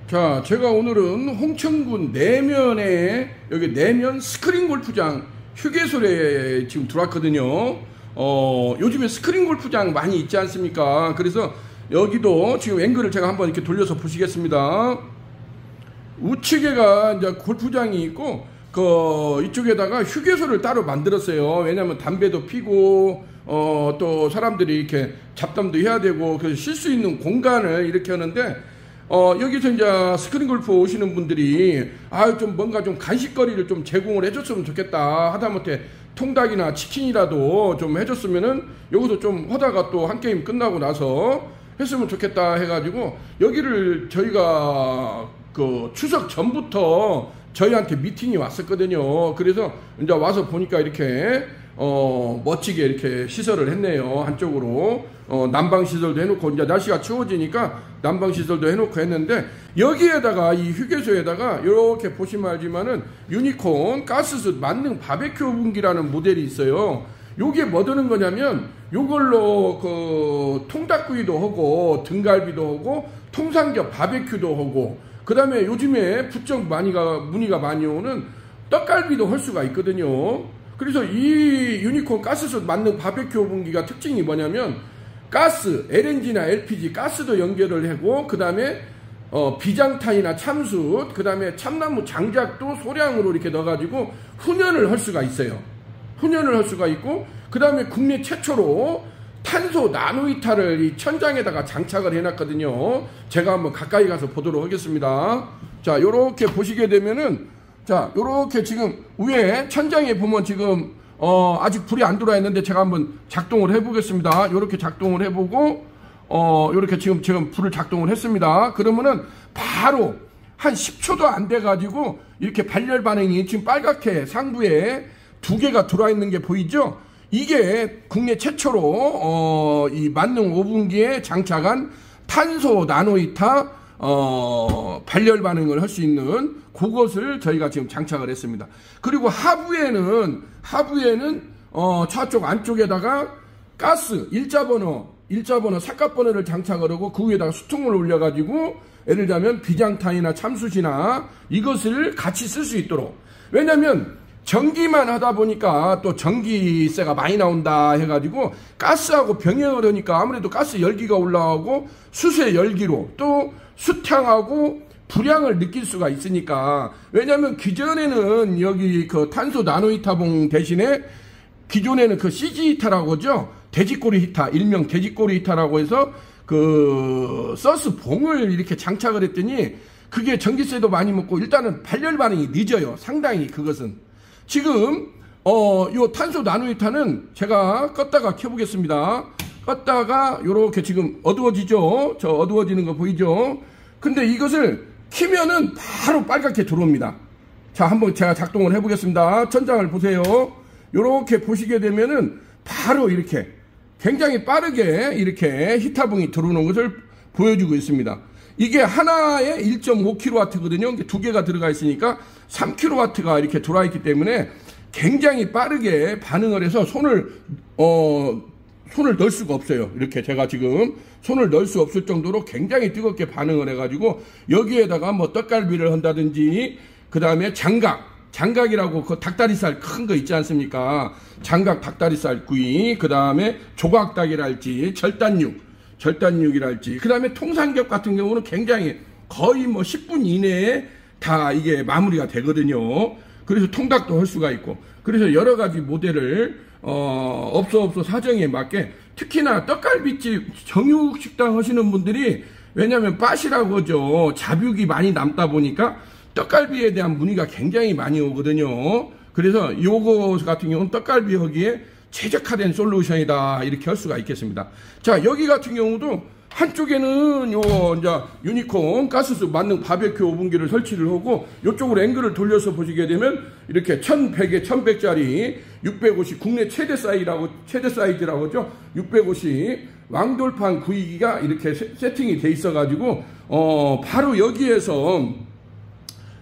자, 제가 오늘은 홍천군 내면에 여기 내면 스크린 골프장 휴게소에 지금 들어왔거든요. 요즘에 스크린 골프장 많이 있지 않습니까? 그래서 여기도 지금 앵글을 제가 한번 이렇게 돌려서 보시겠습니다. 우측에가 이제 골프장이 있고 이쪽에다가 휴게소를 따로 만들었어요. 왜냐면 담배도 피고 또 사람들이 이렇게 잡담도 해야 되고 그래서 쉴 수 있는 공간을 이렇게 하는데 여기서 이제 스크린 골프 오시는 분들이 좀 뭔가 좀 간식거리를 좀 제공을 해줬으면 좋겠다. 하다못해 통닭이나 치킨이라도 좀 해줬으면은 여기서 좀 하다가 또 한 게임 끝나고 나서 했으면 좋겠다 해가지고 여기를 저희가 추석 전부터 저희한테 미팅이 왔었거든요. 그래서 이제 와서 보니까 이렇게 멋지게 이렇게 시설을 했네요. 한쪽으로 난방 시설도 해놓고 이제 날씨가 추워지니까 난방 시설도 해놓고 했는데 여기에다가 이 휴게소에다가 이렇게 보시면 알지만은 유니콘 가스솥 만능 바베큐 오븐기라는 모델이 있어요. 요게 뭐 드는 거냐면 요걸로 통닭구이도 하고 등갈비도 하고 통삼겹 바베큐도 하고 그 다음에 요즘에 부쩍 문의가 많이 오는 떡갈비도 할 수가 있거든요. 그래서 이 유니콘 가스솥 만능 바베큐 오븐기가 특징이 뭐냐면 가스, LNG나 LPG 가스도 연결을 하고 그 다음에 비장탄이나 참숯, 그 다음에 참나무 장작도 소량으로 이렇게 넣어가지고 훈연을 할 수가 있어요. 훈연을 할 수가 있고 그 다음에 국내 최초로 탄소 나노히타를 이 천장에다가 장착을 해놨거든요. 제가 한번 가까이 가서 보도록 하겠습니다. 자, 요렇게 보시게 되면은 자, 요렇게 지금 위에 천장에 보면 지금 아직 불이 안 들어와 있는데 제가 한번 작동을 해보겠습니다. 요렇게 작동을 해보고 요렇게 지금 불을 작동을 했습니다. 그러면은 바로 한 10초도 안 돼가지고 이렇게 발열 반응이 지금 빨갛게 상부에 두 개가 들어와 있는 게 보이죠? 이게 국내 최초로 이 만능 오븐기에 장착한 탄소 나노히타 발열 반응을 할 수 있는 그것을 저희가 지금 장착을 했습니다. 그리고 하부에는 저쪽 안쪽에다가 가스 일자번호 삭갑번호를 장착을 하고 그 위에다가 수통을 올려가지고 예를 들자면 비장탄이나 참숯이나 이것을 같이 쓸 수 있도록. 왜냐면 전기만 하다 보니까 또 전기세가 많이 나온다 해가지고 가스하고 병행을 하니까 아무래도 가스 열기가 올라오고 수세 열기로 또 수탕하고 불향을 느낄 수가 있으니까. 왜냐면 기존에는 여기 탄소 나노히타봉 대신에 기존에는 CG 히타라고 하죠. 돼지꼬리 히타, 일명 돼지꼬리 히타라고 해서 서스 봉을 이렇게 장착을 했더니 그게 전기세도 많이 먹고 일단은 발열 반응이 늦어요. 상당히 그것은. 지금 요 탄소 나노히타는 제가 껐다가 켜보겠습니다. 껐다가 요렇게 지금 어두워지죠. 저 어두워지는 거 보이죠. 근데 이것을 키면은 바로 빨갛게 들어옵니다. 자, 한번 제가 작동을 해보겠습니다. 천장을 보세요. 요렇게 보시게 되면은 바로 이렇게 굉장히 빠르게 이렇게 히타봉이 들어오는 것을 보여주고 있습니다. 이게 하나에 1.5kW거든요. 두 개가 들어가 있으니까 3kW가 이렇게 들어와 있기 때문에 굉장히 빠르게 반응을 해서 손을 넣을 수가 없어요. 이렇게 제가 지금 손을 넣을 수 없을 정도로 굉장히 뜨겁게 반응을 해가지고 여기에다가 뭐 떡갈비를 한다든지 그 다음에 장각이라고 그 닭다리살 큰 거 있지 않습니까? 장각 닭다리살 구이, 그 다음에 조각닭이랄지 절단육이랄지, 그 다음에 통삼겹 같은 경우는 굉장히 거의 뭐 10분 이내에 다 이게 마무리가 되거든요. 그래서 통닭도 할 수가 있고, 그래서 여러 가지 모델을 업소 사정에 맞게 특히나 떡갈비집 정육식당 하시는 분들이 왜냐면 빠시라고 하죠. 잡육이 많이 남다 보니까 떡갈비에 대한 문의가 굉장히 많이 오거든요. 그래서 요거 같은 경우는 떡갈비 하기에 최적화된 솔루션이다 이렇게 할 수가 있겠습니다. 자, 여기 같은 경우도 한쪽에는 이제 유니콘 가스솥 만능 바베큐 오븐기를 설치를 하고 이쪽으로 앵글을 돌려서 보시게 되면 이렇게 1100에 1100짜리 650 국내 최대 사이즈라고 하죠. 650 왕돌판 구이기가 이렇게 세팅이 돼 있어 가지고 바로 여기에서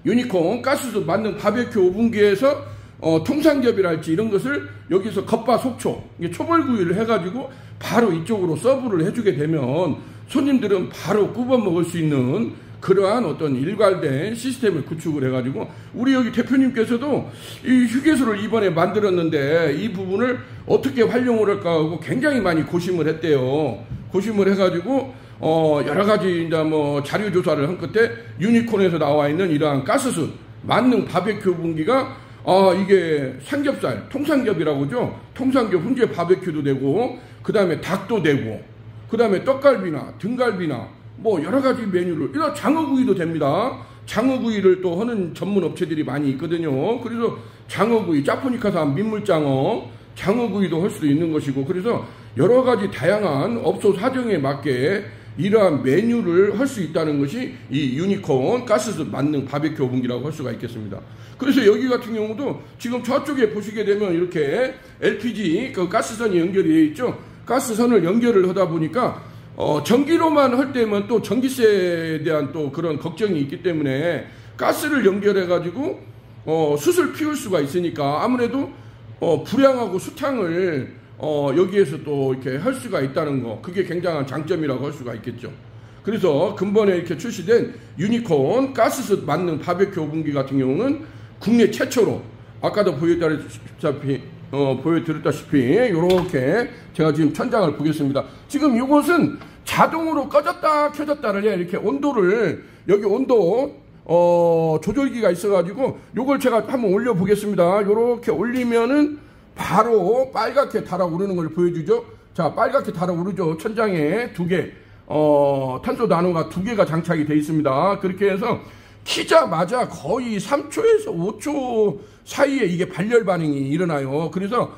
유니콘 가스솥 만능 바베큐 오븐기에서 통삼겹이랄지 이런 것을 여기서 겉바속촉 초벌구이를 해가지고 바로 이쪽으로 서브를 해주게 되면 손님들은 바로 굽어 먹을 수 있는 그러한 어떤 일괄된 시스템을 구축을 해가지고 우리 여기 대표님께서도 이 휴게소를 이번에 만들었는데 이 부분을 어떻게 활용을 할까 하고 굉장히 많이 고심을 했대요. 고심을 해가지고 여러 가지 이제 뭐 자료 조사를 한 끝에 유니콘에서 나와 있는 이러한 가스솥 만능 바베큐 오븐기가 이게 삼겹살 통삼겹이라고 하죠. 통삼겹 훈제 바베큐도 되고 그 다음에 닭도 되고 그 다음에 떡갈비나 등갈비나 뭐 여러 가지 메뉴를 이런 장어구이도 됩니다. 장어구이를 또 하는 전문 업체들이 많이 있거든요. 그래서 장어구이 짜포니카산 민물장어 장어구이도 할 수도 있는 것이고 그래서 여러 가지 다양한 업소 사정에 맞게 이러한 메뉴를 할 수 있다는 것이 이 유니콘 가스솥 만능 바베큐 오븐기라고 할 수가 있겠습니다. 그래서 여기 같은 경우도 지금 저쪽에 보시게 되면 이렇게 LPG 그 가스선이 연결이 되어 있죠. 가스선을 연결을 하다 보니까 전기로만 할 때면 또 전기세에 대한 또 그런 걱정이 있기 때문에 가스를 연결해 가지고 숯을 피울 수가 있으니까 아무래도 불향하고 수탕을 여기에서 또 이렇게 할 수가 있다는 거 그게 굉장한 장점이라고 할 수가 있겠죠. 그래서 근본에 이렇게 출시된 유니콘 가스솥 만능 바베큐 오븐기 같은 경우는 국내 최초로 아까도 보여드렸다시피 이렇게 제가 지금 천장을 보겠습니다. 지금 이것은 자동으로 꺼졌다 켜졌다를 해 이렇게 온도를 여기 온도 조절기가 있어가지고 요걸 제가 한번 올려 보겠습니다. 이렇게 올리면은 바로 빨갛게 달아오르는 걸 보여주죠. 자, 빨갛게 달아오르죠. 천장에 두 개 탄소 나노가 두 개가 장착이 되어 있습니다. 그렇게 해서 키자마자 거의 3초에서 5초 사이에 이게 발열 반응이 일어나요. 그래서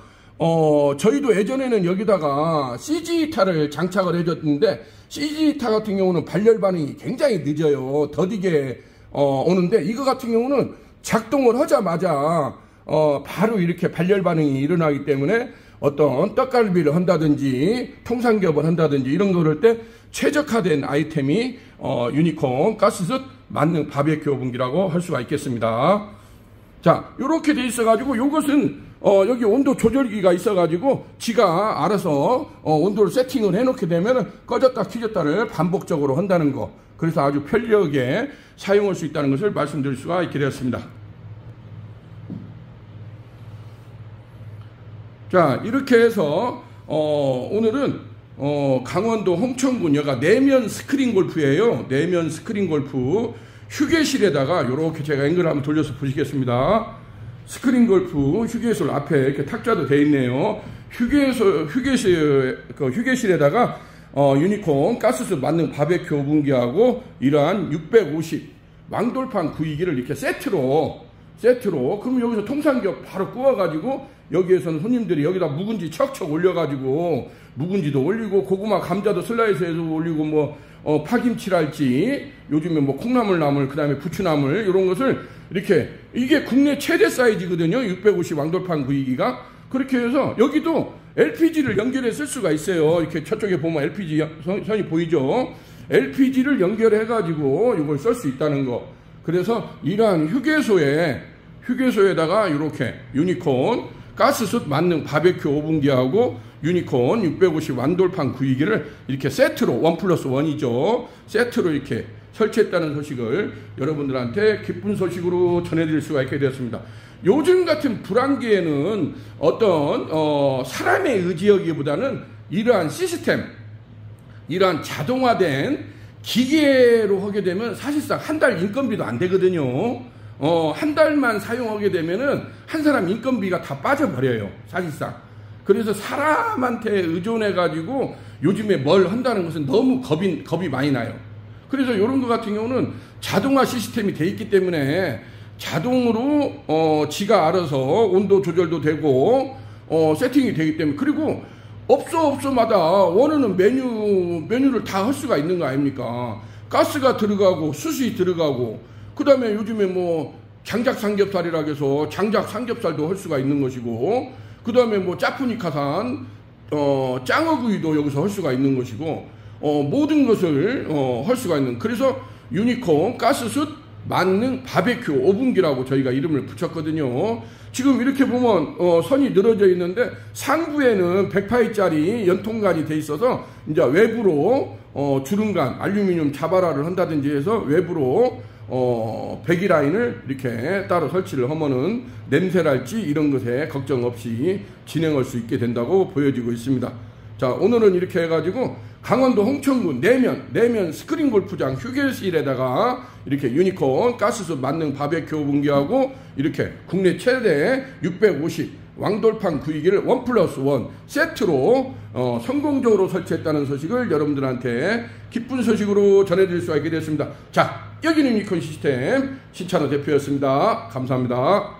저희도 예전에는 여기다가 CG타를 장착을 해줬는데 CG타 같은 경우는 발열 반응이 굉장히 늦어요. 더디게 오는데 이거 같은 경우는 작동을 하자마자 바로 이렇게 발열 반응이 일어나기 때문에 어떤 떡갈비를 한다든지 통삼겹을 한다든지 이런 거 그럴 때 최적화된 아이템이 유니콘 가스솥 만능 바베큐 오븐기라고 할 수가 있겠습니다. 자, 요렇게 돼 있어 가지고 요것은 여기 온도 조절기가 있어 가지고 지가 알아서 온도를 세팅을 해 놓게 되면 꺼졌다 켜졌다를 반복적으로 한다는 거. 그래서 아주 편리하게 사용할 수 있다는 것을 말씀드릴 수가 있게 되었습니다. 자, 이렇게 해서 오늘은 강원도 홍천군 여가 내면 스크린 골프예요. 내면 스크린 골프 휴게실에다가 이렇게 제가 앵글 한번 돌려서 보시겠습니다. 스크린 골프 휴게실 앞에 이렇게 탁자도 되어 있네요. 휴게실에다가 유니콘 가스솥 만능 바베큐 오븐기하고 이러한 650 왕돌판 구이기를 이렇게 세트로 그럼 여기서 통삼겹 바로 구워가지고 여기에서는 손님들이 여기다 묵은지 척척 올려가지고 묵은지도 올리고 고구마 감자도 슬라이스해서 올리고 뭐 파김치랄지 요즘에 뭐 콩나물 그 다음에 부추나물 이런 것을 이렇게 이게 국내 최대 사이즈거든요. 650 왕돌판 구이기가 그렇게 해서 여기도 LPG를 연결해 쓸 수가 있어요. 이렇게 저쪽에 보면 LPG 선이 보이죠. LPG를 연결해 가지고 이걸 쓸 수 있다는 거. 그래서 이러한 휴게소에다가 이렇게 유니콘 가스솥 만능 바베큐 오븐기하고 유니콘 650 완돌판 구이기를 이렇게 세트로 1+1이죠. 세트로 이렇게 설치했다는 소식을 여러분들한테 기쁜 소식으로 전해드릴 수가 있게 되었습니다. 요즘 같은 불황기에는 어떤 사람의 의지여기보다는 이러한 시스템, 이러한 자동화된 기계로 하게 되면 사실상 한 달 인건비도 안 되거든요. 한 달만 사용하게 되면은 한 사람 인건비가 다 빠져버려요. 사실상. 그래서 사람한테 의존해가지고 요즘에 뭘 한다는 것은 너무 겁이 많이 나요. 그래서 이런 것 같은 경우는 자동화 시스템이 돼 있기 때문에 자동으로 지가 알아서 온도 조절도 되고 세팅이 되기 때문에 그리고 업소마다 원하는 메뉴를 다 할 수가 있는 거 아닙니까? 가스가 들어가고 숯이 들어가고 그 다음에 요즘에 뭐 장작 삼겹살이라 해서 장작 삼겹살도 할 수가 있는 것이고 그 다음에 뭐 짜푸니카산 짱어구이도 여기서 할 수가 있는 것이고 모든 것을 할 수가 있는 그래서 유니콘 가스숯 만능 바베큐 오븐기라고 저희가 이름을 붙였거든요. 지금 이렇게 보면 선이 늘어져 있는데 상부에는 100파이짜리 연통관이 돼 있어서 이제 외부로 주름관 알루미늄 자바라를 한다든지 해서 외부로 배기 라인을 이렇게 따로 설치를 하면은 냄새랄지 이런 것에 걱정 없이 진행할 수 있게 된다고 보여지고 있습니다. 자, 오늘은 이렇게 해가지고 강원도 홍천구 내면 스크린 골프장 휴게실에다가 이렇게 유니콘 가스솥 만능 바베큐 오븐기하고 이렇게 국내 최대 650 왕돌판 구이기를 1+1 세트로 성공적으로 설치했다는 소식을 여러분들한테 기쁜 소식으로 전해드릴 수가 있게 됐습니다. 자, 여기는 유니콘 시스템 신찬호 대표였습니다. 감사합니다.